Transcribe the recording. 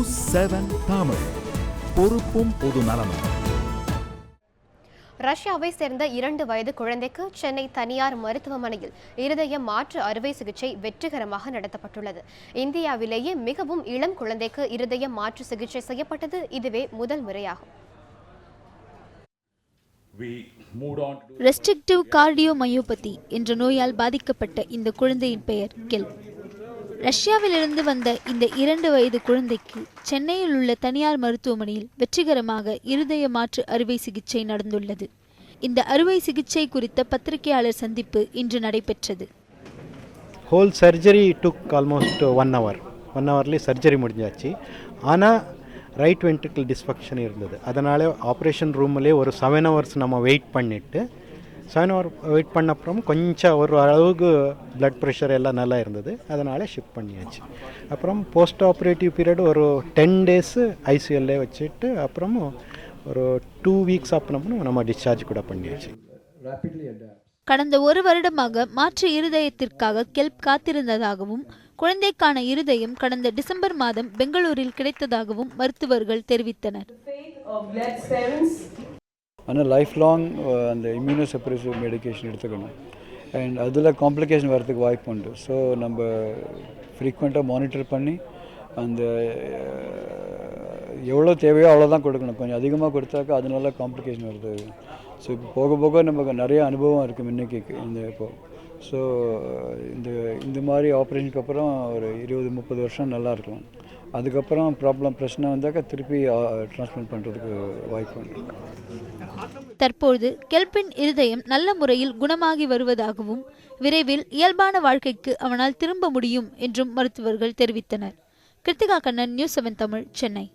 News 7 Tamil, பொறுப்பும் பொது நலமும். ரஷ்யாவை சேர்ந்த 2 வயது குழந்தைக்கு சென்னை தனியார் மருத்துவமனையில் இருதய மாற்று அறுவை சிகிச்சை வெற்றிகரமாக நடத்தப்பட்டுள்ளது. இந்தியாவிலேயே மிகவும் இளம் குழந்தைக்கு இருதய மாற்று சிகிச்சை செய்யப்பட்டது இதுவே முதல் முறையாகும். ரெஸ்ட்ரிக்டிவ் கார்டியோமயோபதி என்ற நோயால் பாதிக்கப்பட்ட இந்த குழந்தையின் பெயர் கெல். ரஷ்யாவிலிருந்து வந்த இந்த 2 வயது குழந்தைக்கு சென்னையில் உள்ள தனியார் மருத்துவமனையில் வெற்றிகரமாக இருதய மாற்று அறுவை சிகிச்சை நடந்துள்ளது. இந்த அறுவை சிகிச்சை குறித்த பத்திரிகையாளர் சந்திப்பு இன்று நடைபெற்றது. Whole surgery took almost 1 hour. 1 hourலேயே சர்ஜரி முடிஞ்சாச்சு. ஆனால் ரைட் வென்ட்ரிக்கல் டிஸ்ஃபங்க்ஷன் இருந்தது. அதனால் ஆப்ரேஷன் ரூம்லேயே ஒரு 7 hours நம்ம வெயிட் பண்ணிவிட்டு 7 hour வெயிட் பண்ண அப்புறம் கொஞ்சம் ஒரு அளவுக்கு பிளட் ப்ரெஷர் எல்லாம் நல்லா இருந்தது. அதனால் ஷிஃப்ட் பண்ணியாச்சு. அப்புறம் போஸ்ட் ஆப்ரேட்டிவ் பீரியட் ஒரு 10 days ஐசியூஎல்லே வச்சுட்டு அப்புறம் ஒரு 2 weeks அப்புறம் நம்ம டிஸ்சார்ஜ் கூட பண்ணியாச்சு. கடந்த 1 வருடமாக மாற்று இருதயத்திற்காக கெல்ப் காத்திருந்ததாகவும் குழந்தைக்கான இருதயம் கடந்த டிசம்பர் மாதம் பெங்களூரில் கிடைத்ததாகவும் மருத்துவர்கள் தெரிவித்தனர். ஆனால் லைஃப் லாங் அந்த இம்யூனோசப்ரெசிவ் மெடிக்கேஷன் எடுத்துக்கணும். அண்ட் அதில் காம்ப்ளிகேஷன் வரதுக்கு வாய்ப்பு உண்டு. ஸோ நம்ம ஃப்ரீக்வெண்ட்டாக மானிட்டர் பண்ணி அந்த எவ்வளோ தேவையோ அவ்வளோதான் கொடுக்கணும். கொஞ்சம் அதிகமாக கொடுத்தாக்கா அதனால காம்ப்ளிகேஷன் வருது. ஸோ இப்போ போக போக நமக்கு நிறைய அனுபவம் இருக்குது முன்னைக்கு இந்த இப்போது. ஸோ இந்த மாதிரி ஆப்ரேஷனுக்கு அப்புறம் ஒரு 20-30 வருஷம் நல்லா இருக்கலாம். அதுக்கப்புறம் பிரச்சனை வந்தாக்கா திருப்பி டிரான்ஸ்பிளான்ட் பண்ணுறதுக்கு வாய்ப்பு உண்டு. தற்போது கெல்பின் இருதயம் நல்ல முறையில் குணமாகி வருவதாகவும் விரைவில் இயல்பான வாழ்க்கைக்கு அவனால் திரும்ப முடியும் என்றும் மருத்துவர்கள் தெரிவித்தனர். கிருத்திகா கண்ணன், நியூஸ் 7 தமிழ், சென்னை.